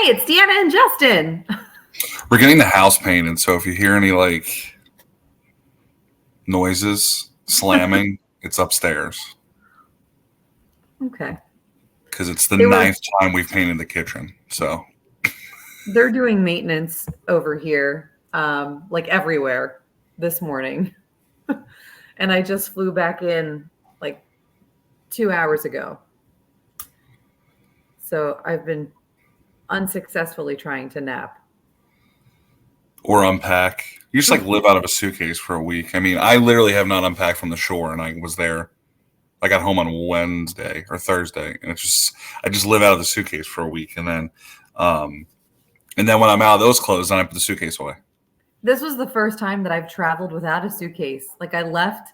it's Deanna and Justin. We're getting the house painted, so if you hear any like noises, slamming, it's upstairs. Okay. Because it's the ninth time we've painted the kitchen. So they're doing maintenance over here, like everywhere this morning. And I just flew back in like 2 hours ago. So I've been unsuccessfully trying to nap. Or unpack. You just like live out of a suitcase for a week. I mean, I literally have not unpacked from the shore, and I was there. I got home on Wednesday or Thursday, and I just live out of the suitcase for a week, and then when I'm out of those clothes, then I put the suitcase away. This was the first time that I've traveled without a suitcase. Like I left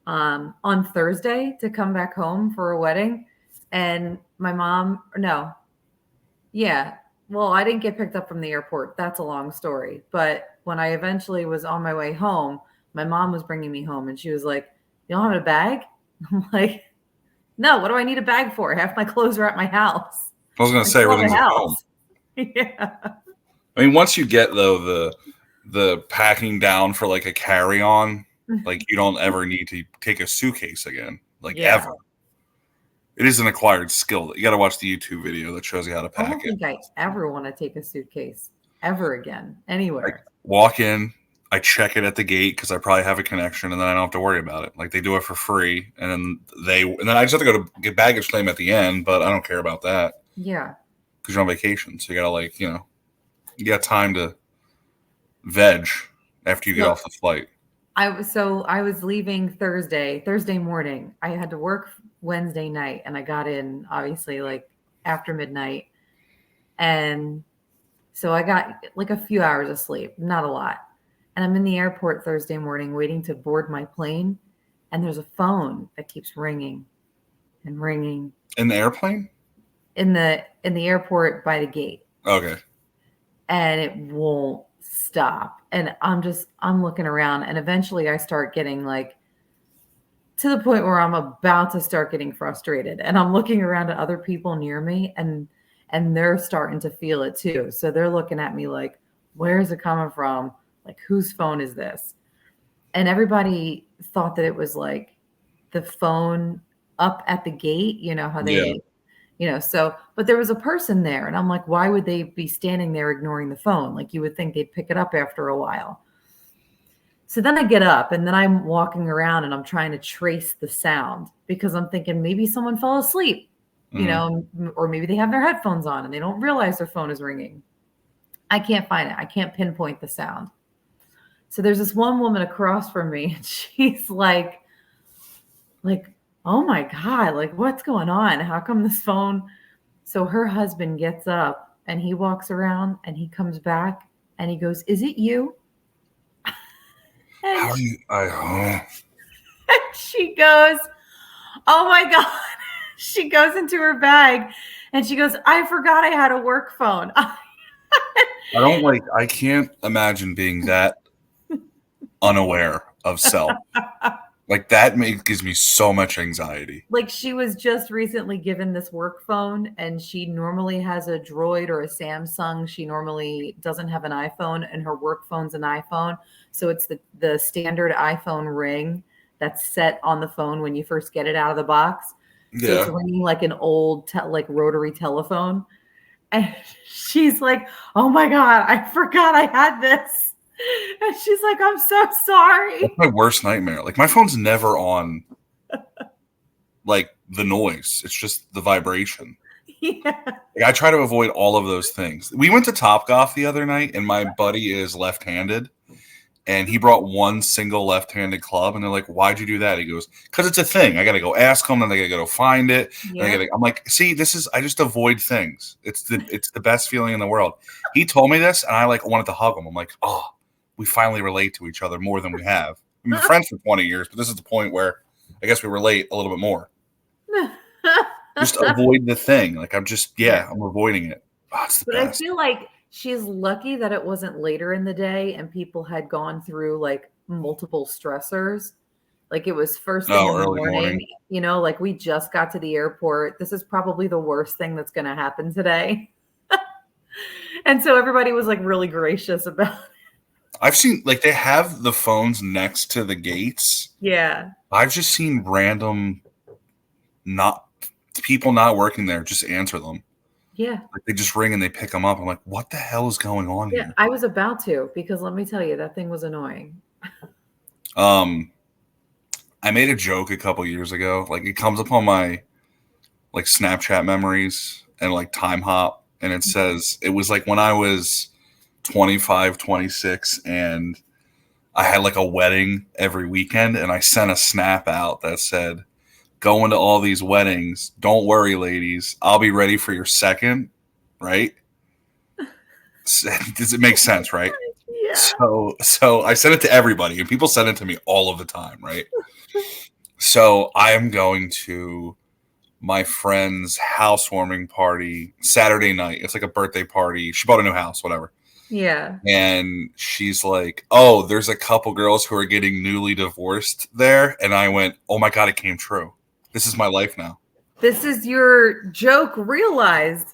on Thursday to come back home for a wedding, and my mom, well, I didn't get picked up from the airport. That's a long story. But when I eventually was on my way home, my mom was bringing me home, and she was like, "You don't have a bag?" I'm like, "No, what do I need a bag for? Half my clothes are at my house." I was going to say everything's at home. Yeah. I mean, once you get though the packing down for like a carry-on, like you don't ever need to take a suitcase again, ever. It is an acquired skill. You got to watch the YouTube video that shows you how to pack it. I don't think I ever want to take a suitcase ever again, anywhere. I walk in, I check it at the gate because I probably have a connection, and then I don't have to worry about it. Like they do it for free, and then I just have to go to get baggage claim at the end, but I don't care about that. Yeah. Because you're on vacation, so you got to you got time to veg after you get off the flight. I was leaving Thursday morning. I had to work Wednesday night, and I got in obviously like after midnight. And so I got like a few hours of sleep, not a lot. And I'm in the airport Thursday morning waiting to board my plane, and there's a phone that keeps ringing and ringing. In the airplane? In the airport by the gate. Okay. And it won't stop. And I'm looking around, and eventually I start getting like to the point where I'm about to start getting frustrated, and I'm looking around at other people near me, and they're starting to feel it too. So they're looking at me like, where is it coming from? Like, whose phone is this? And everybody thought that it was like the phone up at the gate, how they, but there was a person there, and I'm like, why would they be standing there ignoring the phone? Like, you would think they'd pick it up after a while. So then I get up, and then I'm walking around, and I'm trying to trace the sound because I'm thinking maybe someone fell asleep, or maybe they have their headphones on and they don't realize their phone is ringing. I can't find it. I can't pinpoint the sound. So there's this one woman across from me, and she's like, oh my God, like what's going on? How come this phone? So her husband gets up, and he walks around, and he comes back, and he goes, "Is it you?" How are you? And she goes, "Oh my God." She goes into her bag, and she goes, "I forgot I had a work phone." I can't imagine being that unaware of self. Like that gives me so much anxiety. Like she was just recently given this work phone, and she normally has a Droid or a Samsung. She normally doesn't have an iPhone, and her work phone's an iPhone. So it's the standard iPhone ring that's set on the phone when you first get it out of the box. So it's ringing like an old rotary telephone. And she's like, "Oh my God, I forgot I had this." And she's like, "I'm so sorry." That's my worst nightmare. Like my phone's never on like the noise. It's just the vibration. Yeah. Like, I try to avoid all of those things. We went to Topgolf the other night, and my buddy is left-handed, and he brought one single left-handed club, and they're like, "Why'd you do that?" He goes, "Because it's a thing. I got to go ask them, and I got to go find it." Yeah. I'm like, "See, I just avoid things. It's the best feeling in the world." He told me this, and I wanted to hug him. I'm like, "Oh, we finally relate to each other more than we have. We've been friends for 20 years, but this is the point where I guess we relate a little bit more." Just avoid the thing. Like I'm avoiding it. Oh, it's the but best. I feel like she's lucky that it wasn't later in the day and people had gone through like multiple stressors. Like it was first thing in the morning. Like we just got to the airport. This is probably the worst thing that's going to happen today. And so everybody was like really gracious about it. I've seen like they have the phones next to the gates. Yeah. I've just seen random not people not working there just answer them. Yeah. Like they just ring and they pick them up. I'm like, what the hell is going on Yeah. here? I was about to, because let me tell you, that thing was annoying. Um, I made a joke a couple years ago. Like it comes up on my like Snapchat memories and like time hop, and it says it was like when I was 25, 26, and I had like a wedding every weekend, and I sent a snap out that said, going to all these weddings. Don't worry, ladies. I'll be ready for your second, right? Does it make sense, right? Yeah. So I sent it to everybody, and people send it to me all of the time, right? So I am going to my friend's housewarming party Saturday night. It's like a birthday party. She bought a new house, whatever. Yeah. And she's like, "Oh, there's a couple girls who are getting newly divorced there." And I went, "Oh my God, it came true. This is my life now." This is your joke realized.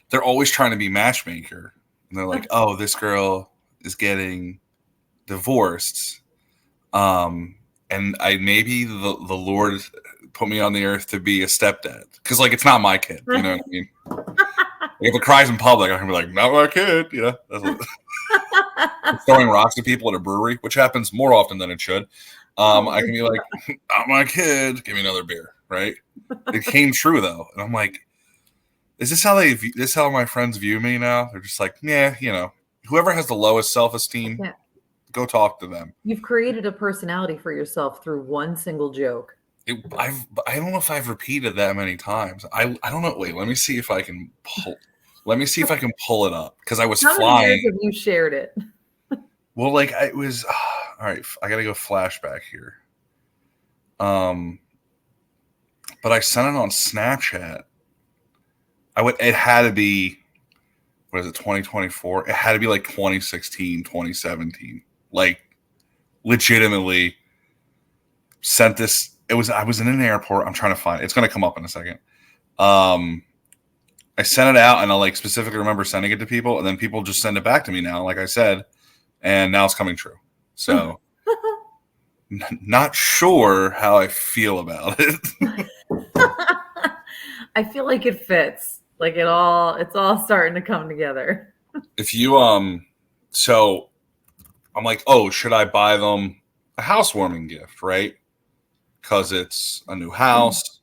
They're always trying to be matchmaker. And they're like, "Oh, this girl is getting divorced." And I maybe the Lord put me on the earth to be a stepdad. Because like it's not my kid. You know what I mean? If it cries in public, I can be like, not my kid. You know, that's what, throwing rocks at people at a brewery, which happens more often than it should. I can be like, not my kid. Give me another beer, right? It came true though, and I'm like, is this how this is how my friends view me now? They're just like, yeah, you know, whoever has the lowest self-esteem, Yeah. go talk to them. You've created a personality for yourself through one single joke. I don't know if I've repeated that many times. I don't know. Wait, let me see if I can pull. Let me see if I can pull it up because I was How many flying. years have you shared it? Well, like it was all right. I gotta go flashback here. But I sent it on Snapchat. It had to be, what is it, 2024? It had to be like 2016, 2017. Like legitimately sent this. I was in an airport. I'm trying to find it. It's gonna come up in a second. I sent it out and I like specifically remember sending it to people, and then people just send it back to me now, like I said, and now it's coming true. So not sure how I feel about it. I feel like it fits. Like it's all starting to come together. If you so I'm like, oh, should I buy them a housewarming gift, right? Because it's a new house,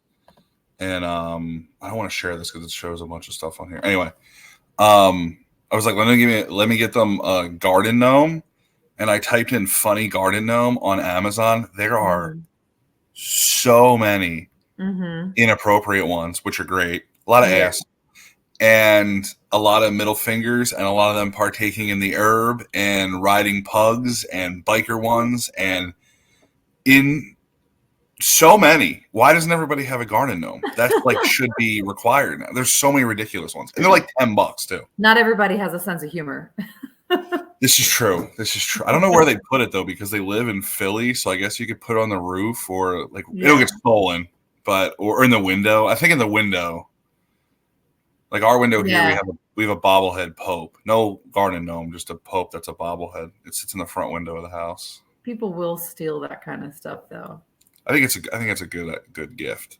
and I don't want to share this because it shows a bunch of stuff on here. Anyway, I was like, let me get them a garden gnome, and I typed in funny garden gnome on Amazon. There are so many inappropriate ones, which are great. A lot of ass. And a lot of middle fingers, and a lot of them partaking in the herb and riding pugs and biker ones, and in so many. Why doesn't everybody have a garden gnome? That's like should be required now. There's so many ridiculous ones, and they're like $10 too. Not everybody has a sense of humor. This is true. This is true. I don't know where they put it though, because they live in Philly, so I guess you could put it on the roof, or like it'll get stolen, or in the window. I think in the window. Like our window here, we have a bobblehead pope. No garden gnome, just a pope that's a bobblehead. It sits in the front window of the house. People will steal that kind of stuff, though. I think it's a good gift.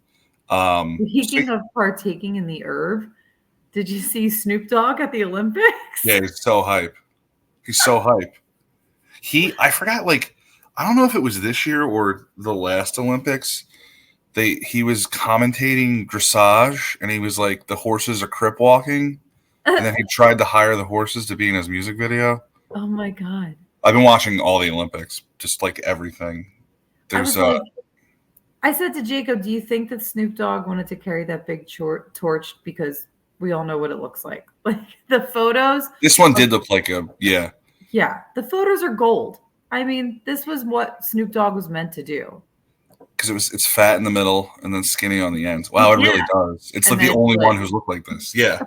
Speaking of partaking in the herb, did you see Snoop Dogg at the Olympics? Yeah, he's so hype. He's so hype. I forgot. Like, I don't know if it was this year or the last Olympics. He was commentating dressage, and he was like, the horses are crip walking, and then he tried to hire the horses to be in his music video. Oh my God. I've been watching all the Olympics, just like everything. I said to Jacob, do you think that Snoop Dogg wanted to carry that big torch because we all know what it looks like? Like the photos. This one did look like yeah. Yeah, the photos are gold. I mean, this was what Snoop Dogg was meant to do. Because it's fat in the middle and then skinny on the ends. Wow, it really does. It's like the only one who's looked like this. Yeah.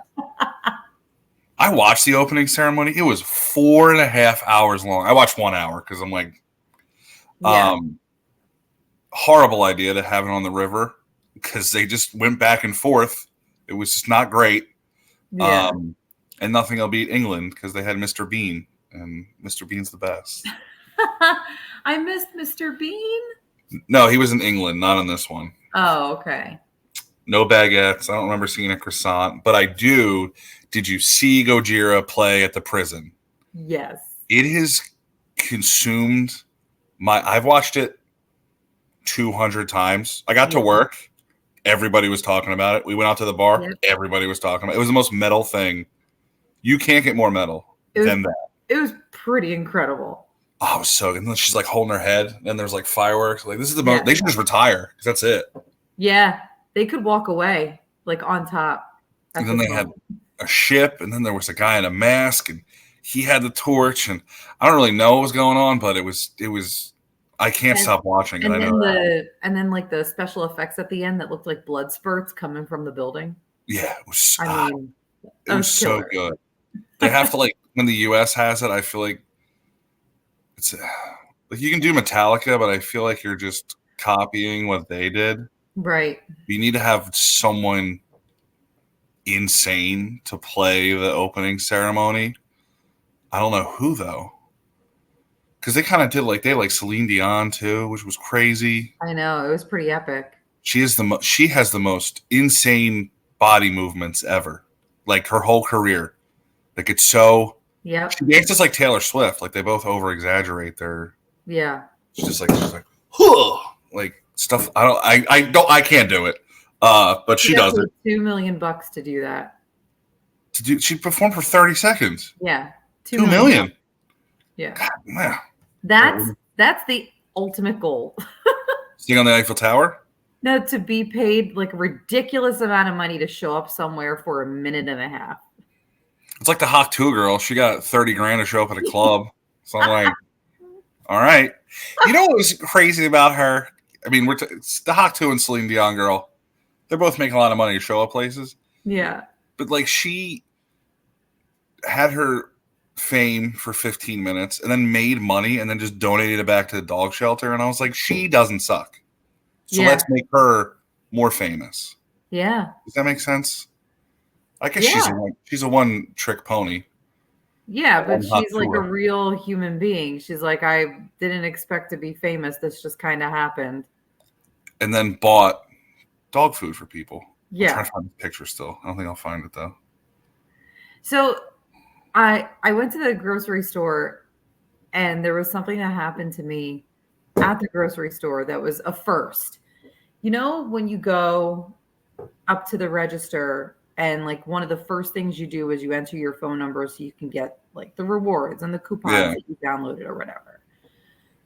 I watched the opening ceremony. It was 4.5 hours long. I watched 1 hour because I'm like, horrible idea to have it on the river because they just went back and forth. It was just not great. Yeah. and nothing will beat England because they had Mr. Bean, and Mr. Bean's the best. I missed Mr. Bean. No, he was in England, not in this one. Oh, okay. No baguettes. I don't remember seeing a croissant, but I do. Did you see Gojira play at the prison? Yes. It has consumed I've watched it 200 times. I got to work. Everybody was talking about it. We went out to the bar. Yep. Everybody was talking about it. It was the most metal thing. You can't get more metal than that. It was pretty incredible. Oh, it was so. And then she's like holding her head, and there's like fireworks. Like, this is the most. They should just retire because that's it. Yeah, they could walk away like on top. And then they had a ship, and then there was a guy in a mask, and he had the torch, and I don't really know what was going on, but it was. I can't stop watching it. And then like the special effects at the end that looked like blood spurts coming from the building. Yeah, it was. It was so good. They have to like when the U.S. has it. I feel like it's like you can do Metallica, but I feel like you're just copying what they did. Right. You need to have someone insane to play the opening ceremony. I don't know who though. Because they kind of did they like Celine Dion too, which was crazy. I know, it was pretty epic. She has the most insane body movements ever, like her whole career. Like it's so. Yeah. She dances like Taylor Swift. Like they both over exaggerate their. Yeah. She's like, huh, like stuff. I can't do it. But she does it. $2 million to do that. She performed for 30 seconds. Yeah. $2 million. Yeah. God, man. That's the ultimate goal. Sing on the Eiffel Tower? No, to be paid like a ridiculous amount of money to show up somewhere for a minute and a half. It's like the Hawk 2 girl. She got $30,000 to show up at a club. So I'm like, all right. You know what was crazy about her? I mean, it's the Hawk 2 and Celine Dion girl. They're both making a lot of money to show up places. Yeah. But like she had her fame for 15 minutes and then made money and then just donated it back to the dog shelter. And I was like, she doesn't suck. So let's make her more famous. Yeah. Does that make sense? I guess she's a one-trick pony. Yeah, but she's like a real human being. She's like, I didn't expect to be famous. This just kind of happened. And then bought dog food for people. Yeah. I'm trying to find the picture still. I don't think I'll find it though. So I went to the grocery store and there was something that happened to me at the grocery store that was a first. You know, when you go up to the register and like one of the first things you do is you enter your phone number so you can get like the rewards and the coupons that you downloaded or whatever.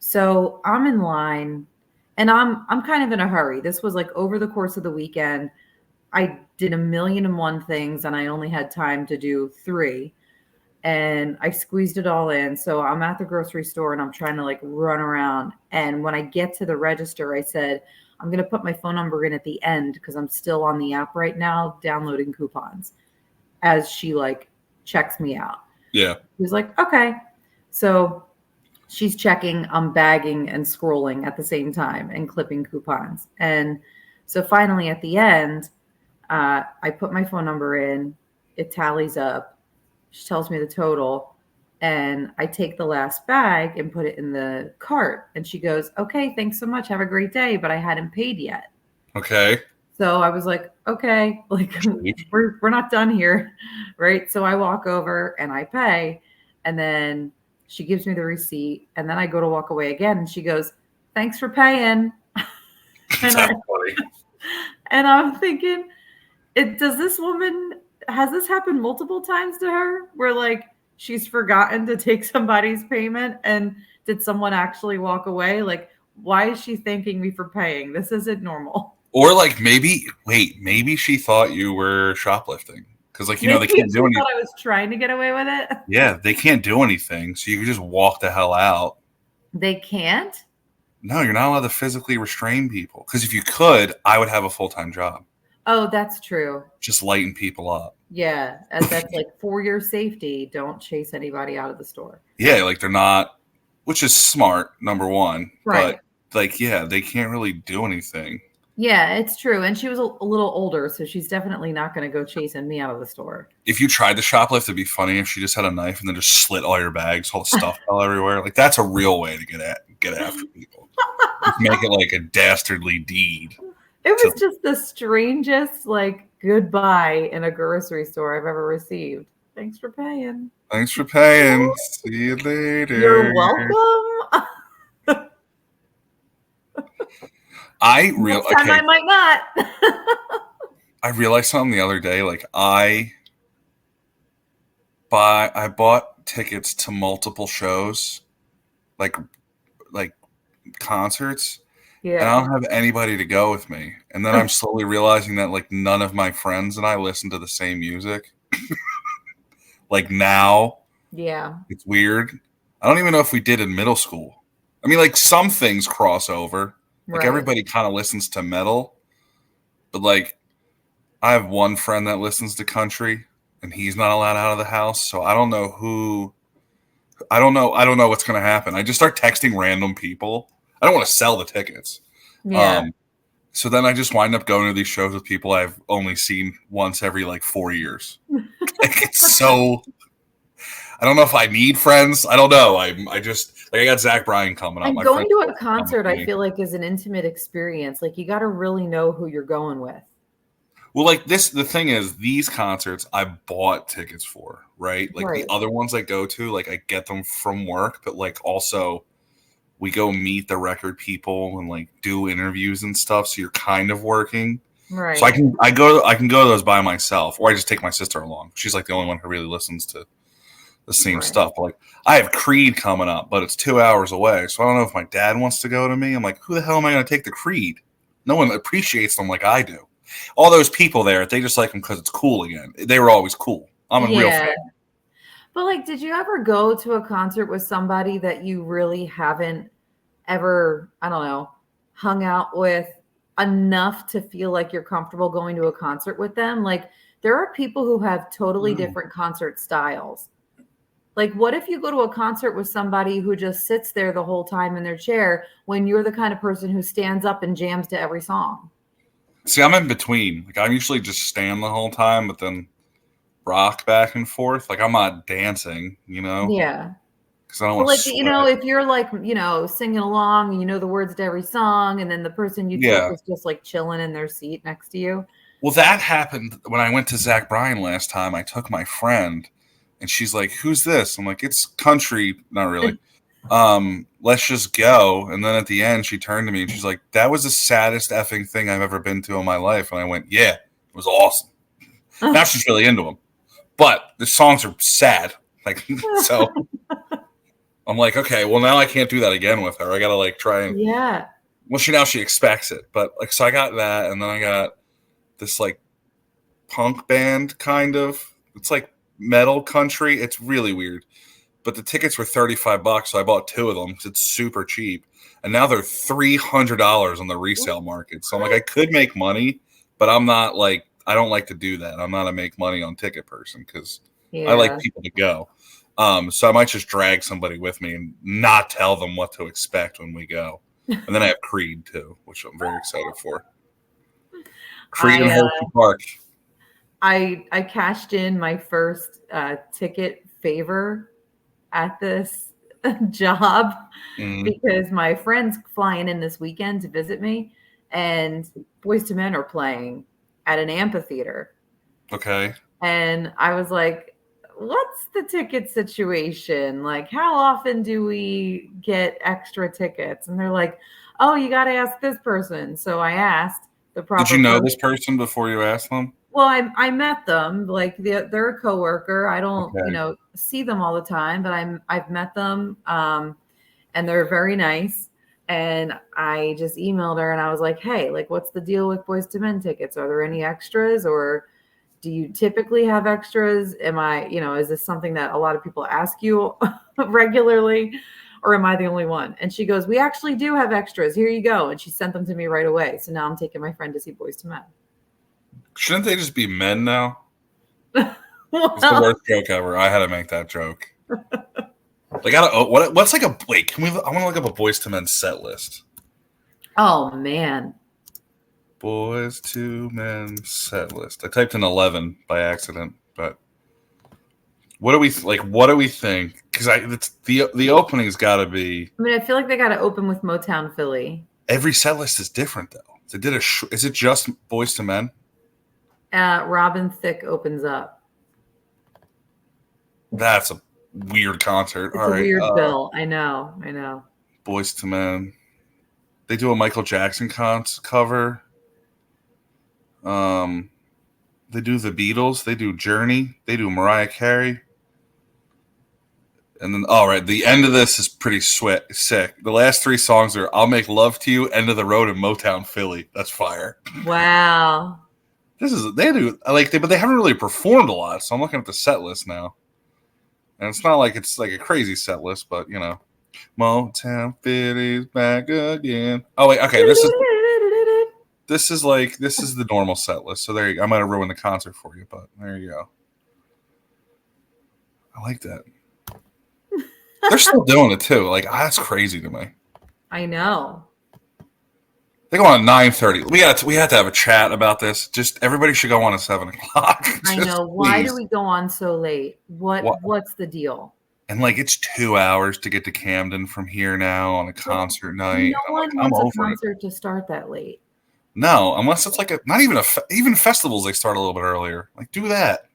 So I'm in line and I'm kind of in a hurry. This was like over the course of the weekend. I did 1,000,001 things and I only had time to do 3. And I squeezed it all in. So I'm at the grocery store and I'm trying to like run around. And when I get to the register, I said, I'm going to put my phone number in at the end because I'm still on the app right now downloading coupons as she like checks me out. Yeah. She's like, okay. So she's checking, I'm bagging and scrolling at the same time and clipping coupons. And so finally at the end, I put my phone number in, it tallies up. She tells me the total and I take the last bag and put it in the cart. And she goes, okay, thanks so much. Have a great day. But I hadn't paid yet. Okay. So I was like, okay, like we're not done here. Right. So I walk over and I pay and then she gives me the receipt and then I go to walk away again. And she goes, thanks for paying. And I'm thinking, has this happened multiple times to her where like she's forgotten to take somebody's payment and did someone actually walk away? Like, why is she thanking me for paying? This isn't normal. Or like maybe she thought you were shoplifting because like, they can't do anything. I was trying to get away with it. Yeah, they can't do anything. So you can just walk the hell out. They can't? No, you're not allowed to physically restrain people. Because if you could, I would have a full-time job. Oh, that's true. Just lighten people up. Yeah, as that's like for your safety, don't chase anybody out of the store. Yeah, like they're not, which is smart, number one. Right. But like, yeah, they can't really do anything. Yeah, it's true. And she was a little older, so she's definitely not going to go chasing me out of the store. If you tried to shoplift, it'd be funny if she just had a knife and then just slit all your bags, all the stuff fell everywhere. Like that's a real way to get after people. Just make it like a dastardly deed. It was To, just the strangest, like, goodbye in a grocery store I've ever received. Thanks for paying. thanks for paying. See you later. You're welcome. Next time I might not. I realized something the other day. Like I bought tickets to multiple shows, like like concerts, and I Yeah. don't have anybody to go with me. And then I'm slowly realizing that like none of my friends and I listen to the same music. Like now, Yeah. it's weird. I don't even know if we did in middle school. I mean, like some things cross over. Like Right. everybody kind of listens to metal, but like I have one friend that listens to country, and he's not allowed out of the house. So I don't know who. I don't know. I don't know what's going to happen. I just start texting random people. I don't want to sell the tickets. Yeah. Um, so then I just wind up going to these shows with people I've only seen once every like 4 years. Like it's so. I don't know if I need friends. I don't know. I just like I got Zach Bryan coming up. And My going friend to a wants to come with concert, I me. feel like, is an intimate experience. Like, you got to really know who you're going with. Well, like this, the thing is, these concerts I bought tickets for, right? Like the Right. other ones I go to, like I get them from work, but like also we go meet the record people and like do interviews and stuff. So you're kind of working. So Right. I can go to those by myself, or I just take my sister along. She's like the only one who really listens to the same Right. stuff. But like I have Creed coming up, but it's 2 hours away. So I don't know if my dad wants to go to me. I'm like, who the hell am I going to take to Creed? No one appreciates them like I do. All those people there, they just like them because it's cool again. They were always cool. I'm a real fan. Yeah. But, like, did you ever go to a concert with somebody that you really haven't ever, I don't know, hung out with enough to feel like you're comfortable going to a concert with them? Like, there are people who have totally No. different concert styles. Like, what if you go to a concert with somebody who just sits there the whole time in their chair when you're the kind of person who stands up and jams to every song? See, I'm in between. Like I usually just stand the whole time, but then rock back and forth. Like I'm not dancing, Yeah. because I don't But, want to like, sweat. if you're, like, singing along and you know the words to every song, and then the person you took Yeah. was just, like, chilling in their seat next to you. Well, that happened when I went to Zach Bryan last time. I took my friend, and she's like, "Who's this?" I'm like, "It's country." Not really. Let's just go. And then at the end, she turned to me and she's like, "That was the saddest effing thing I've ever been to in my life." And I went, "Yeah, it was awesome." Now she's really into them, but the songs are sad. Like so, I'm like, okay, well now I can't do that again with her. I gotta like try and Yeah. well, she expects it, but like so I got that, and then I got this like punk band kind of. It's like metal country. It's really weird. But the tickets were $35, so I bought two of them because it's super cheap. And now they're $300 on the resale market. So I'm like, I could make money, but I'm not like I don't like to do that. I'm not a make money on ticket person because I like Yeah. people to go. So I might just drag somebody with me and not tell them what to expect when we go. And then I have Creed too, which I'm very excited for. Creed in I Hershey Park. I cashed in my first ticket favor at this job Mm, because my friend's flying in this weekend to visit me, and Boys to Men are playing at an amphitheater. okay. And I was like, what's the ticket situation? Like, how often do we get extra tickets? And they're like, oh, you got to ask this person. So I asked the Did you proper know person. this person before you asked them? Well, I met them, like they're a coworker. I don't, Okay. see them all the time, but I've met them, and they're very nice. And I just emailed her and I was like, hey, like, what's the deal with Boys to Men tickets? Are there any extras, or do you typically have extras? Am I, is this something that a lot of people ask you regularly, or am I the only one? And she goes, we actually do have extras. Here you go. And she sent them to me right away. So now I'm taking my friend to see Boys to Men. Shouldn't they just be men now? It's the Well, worst joke ever. I had to make that joke. They got what's like a wait? Can we? I want to look up a Boys to Men set list. oh man. Boys to Men set list. I typed in 11 by accident, but what do we What do we think? Because the opening's got to be. I mean, I feel like they got to open with Motown Philly. Every set list is different, though. They did is it just Boys to Men? Robin Thicke opens up. That's a weird concert. It's a weird bill. I know. Boys to Men. They do a Michael Jackson cover. They do the Beatles. They do Journey. They do Mariah Carey. And then, all right, the end of this is pretty sick. The last 3 songs are "I'll Make Love to You," "End of the Road," and "Motown Philly." That's fire. Wow. They but they haven't really performed a lot. So I'm looking at the set list now, and it's not like it's like a crazy set list, but you know, Motown Philly's back again. Oh wait, okay, this is the normal set list. So there you go. I might have ruined the concert for you, but there you go. I like that. They're still doing it too. Like that's crazy to me. I know. They go on at 9:30. We have to have a chat about this. Just everybody should go on at 7 o'clock. I know. Why do we go on so late? What's the deal? And it's 2 hours to get to Camden from here now on a concert night. No one wants a concert to start that late. No, unless it's not even even festivals. They start a little bit earlier. Do that.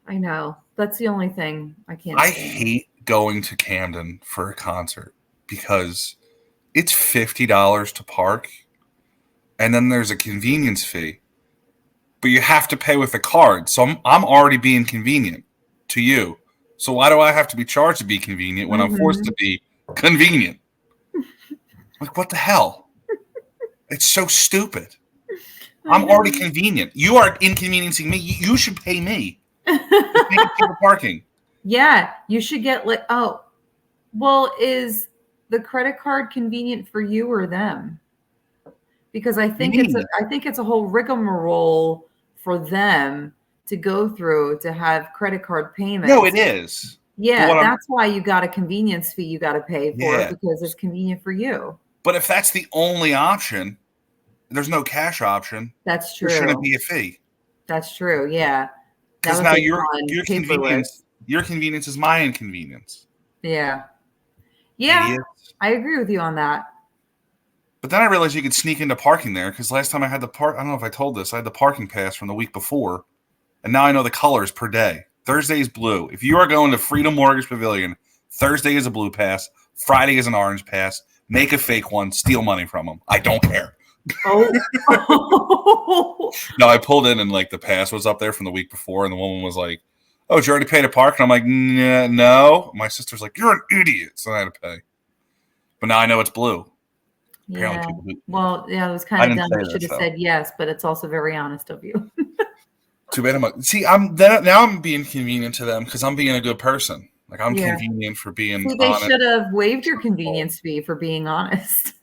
I know. That's the only thing I can't. I hate going to Camden for a concert because it's $50 to park, and then there's a convenience fee, but you have to pay with a card. So I'm already being convenient to you. So why do I have to be charged to be convenient when I'm forced to be convenient? What the hell? It's so stupid. I'm already convenient. You are inconveniencing me. You should pay me. For parking. Yeah, you should get is the credit card convenient for you or them? Because I think it's a whole rigmarole for them to go through to have credit card payments. No, it is. Yeah, that's why you got a convenience fee you got to pay for it because it's convenient for you. But if that's the only option, there's no cash option. That's true. There shouldn't be a fee. That's true. Yeah. Because now your convenience is my inconvenience. Yeah. Yeah. Idiots. I agree with you on that. But then I realized you could sneak into parking there because last time I had I don't know if I told this, I had the parking pass from the week before. And now I know the colors per day. Thursday is blue. If you are going to Freedom Mortgage Pavilion, Thursday is a blue pass. Friday is an orange pass. Make a fake one. Steal money from them. I don't care. Oh. No, I pulled in and the pass was up there from the week before, and the woman was like, "Oh, did you already pay to park?" And I'm like, "No." My sister's like, "You're an idiot," so I had to pay. But now I know it's blue. Yeah. Well, yeah, it was kind of dumb. I should have said yes, but it's also very honest of you. Too bad. Now I'm being convenient to them because I'm being a good person. I'm convenient for being. See, they should have waived your convenience fee for being honest.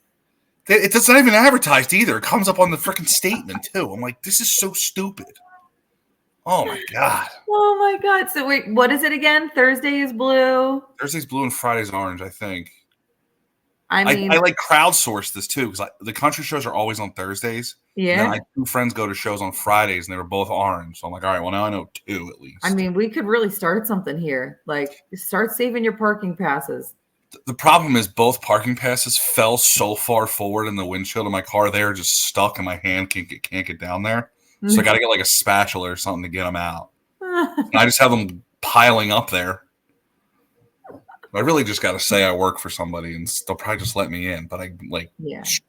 It's not even advertised either. It comes up on the freaking statement too. I'm like, this is so stupid. Oh my god. Oh my god. So wait, what is it again? Thursday is blue. Thursday's blue and Friday's orange, I think. I mean, I crowdsource this too because the country shows are always on Thursdays. Yeah. And then 2 friends go to shows on Fridays and they were both orange. So I'm like, all right, well now I know 2 at least. I mean, we could really start something here. Start saving your parking passes. The problem is both parking passes fell so far forward in the windshield of my car. They're just stuck and my hand can't get down there. So I got to get a spatula or something to get them out. And I just have them piling up there. I really just got to say I work for somebody and they'll probably just let me in. But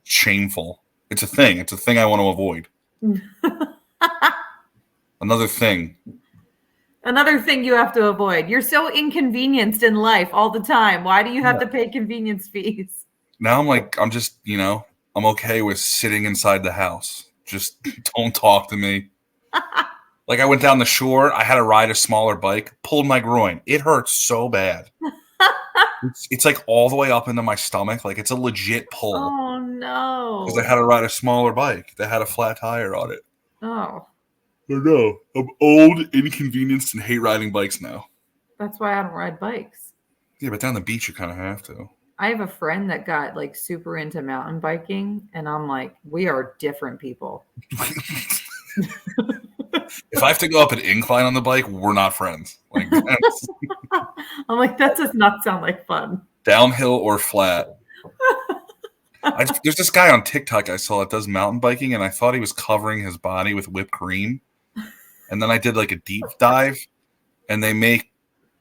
shameful. It's a thing. It's a thing I want to avoid. Another thing you have to avoid. You're so inconvenienced in life all the time. Why do you have to pay convenience fees? Now I'm just, I'm okay with sitting inside the house. Just don't talk to me. I went down the shore. I had to ride a smaller bike. Pulled my groin. It hurts so bad. It's all the way up into my stomach. It's a legit pull. Oh, no. Because I had to ride a smaller bike that had a flat tire on it. Oh. I know. I'm old, inconvenienced, and hate riding bikes now. That's why I don't ride bikes. Yeah, but down the beach you kind of have to. I have a friend that got like super into mountain biking, and I'm like, we are different people. If I have to go up an incline on the bike, we're not friends. Like I'm like, that does not sound like fun. downhill or flat. There's this guy on TikTok I saw that does mountain biking, and I thought he was covering his body with whipped cream. And then I did like a deep dive, and they make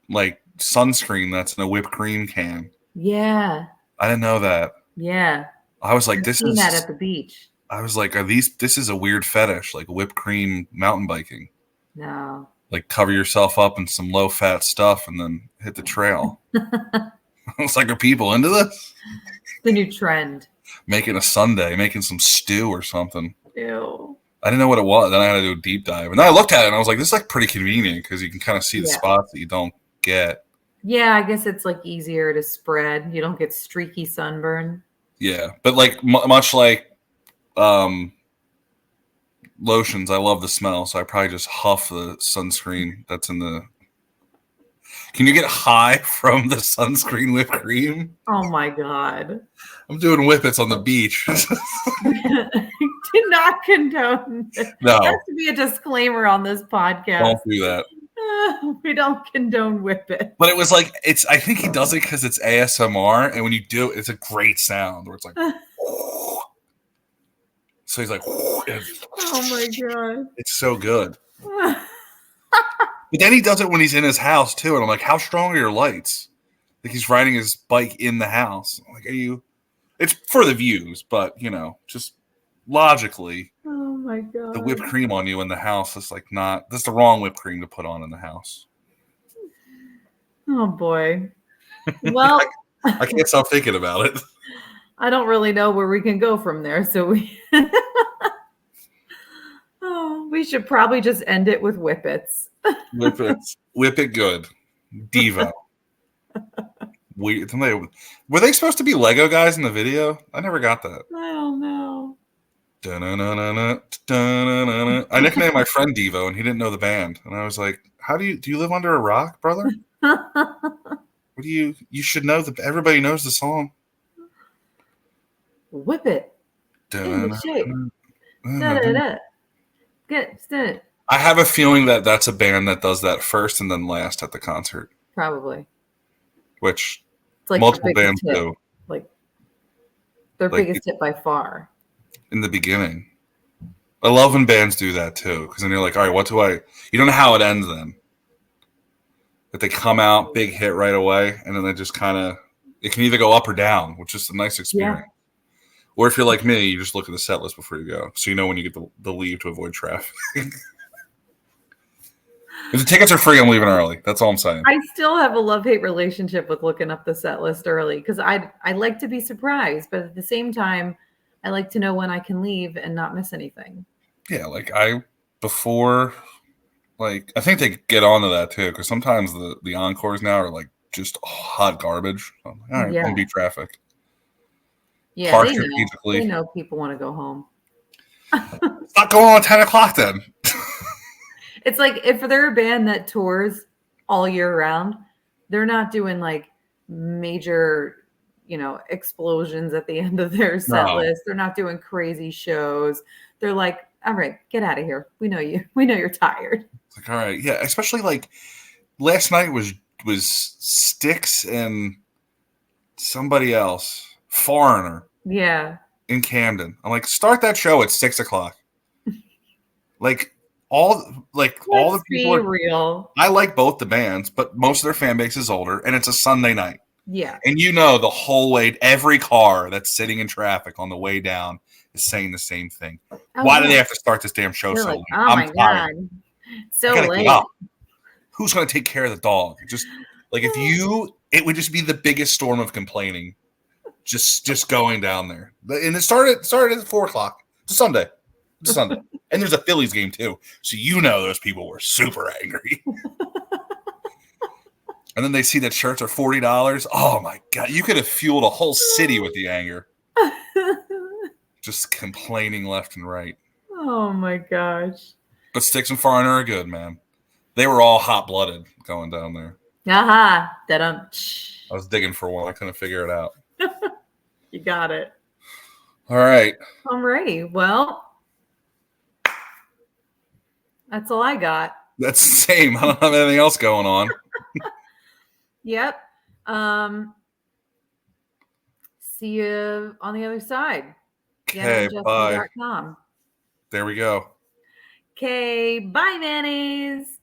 like sunscreen that's in a whipped cream can. Yeah. I didn't know that. Yeah. I was like, I've this seen is. that at the beach. I was like, this is a weird fetish, like whipped cream mountain biking. No. Like cover yourself up in some low fat stuff and then hit the trail. It's like, are people into this? The new trend. Making a sundae, making some stew or something. Ew. I didn't know what it was. Then I had to do a deep dive. And then I looked at it and I was like, this is like pretty convenient because you can kind of see the spots that you don't get. Yeah, I guess it's like easier to spread. You don't get streaky sunburn. Yeah. But like much like lotions, I love the smell. So I probably just huff the sunscreen that's in the. Can you get high from the sunscreen whipped cream? Oh my God. I'm doing whippets on the beach. Do not condone. No. There has to be a disclaimer on this podcast. Don't do that. We don't condone whippet. But it was like, I think he does it because it's ASMR. And when you do it, it's a great sound where it's like. So he's like. Oh my God. It's so good. But then he does it when he's in his house too, and I'm like, how strong are your lights? Like he's riding his bike in the house. I'm like, are you? It's for the views, but just logically, oh my God, the whipped cream on you in the house is like not. That's the wrong whipped cream to put on in the house. Oh boy. Well, I can't stop thinking about it. I don't really know where we can go from there, so we. Oh, we should probably just end it with whippets. Whippets. Whip it good. Diva. Were they supposed to be Lego guys in the video? I never got that. I don't know. I nicknamed my friend Devo, and he didn't know the band. And I was like, "How do you live under a rock, brother? What do you should know everybody knows the song." Whip it. In the shape. Da-da-da. Get it. I have a feeling that that's a band that does that first and then last at the concert. Probably. Which it's like multiple bands do. Like their biggest hit by far. In the beginning. I love when bands do that too, because then you're like, all right, what do I? You don't know how it ends then. That they come out, big hit right away, and then they just kind of, it can either go up or down, which is a nice experience. Yeah. Or if you're like me, you just look at the set list before you go, so you know when you get the leave to avoid traffic. If the tickets are free, I'm leaving early. That's all I'm saying. I still have a love-hate relationship with looking up the set list early because I like to be surprised, but at the same time, I like to know when I can leave and not miss anything. Yeah, like I think they get onto that too, because sometimes the encores now are like just hot garbage. So I'm like, all right, don't beat traffic. Yeah, Park they know people want to go home. It's not going on at 10 o'clock then. It's like if they're a band that tours all year round, they're not doing like major, explosions at the end of their set list. They're not doing crazy shows. They're like, all right, get out of here. We know you. We know you're tired. It's like, all right. Yeah. Especially like last night was Styx and somebody else, Foreigner. Yeah. In Camden. I'm like, start that show at 6 o'clock. All the people are real. I like both the bands, but most of their fan base is older, and it's a Sunday night. Yeah. And the whole way, every car that's sitting in traffic on the way down is saying the same thing. Why do they have to start this damn show so late? Oh my God. So late. Who's going to take care of the dog? Just like it would just be the biggest storm of complaining just going down there. And it started at 4 o'clock. It's a Sunday. And there's a Phillies game too. So those people were super angry. And then they see that shirts are $40. Oh my God. You could have fueled a whole city with the anger. Just complaining left and right. Oh my gosh. But Styx and Foreigner are good, man. They were all hot-blooded going down there. Aha. I was digging for one. I couldn't figure it out. You got it. All right. I'm ready. Well, that's all I got. That's the same. I don't have anything else going on. Yep. See you on the other side. Okay, bye. GetOnJustin.com. There we go. Okay, bye, mayonnaise.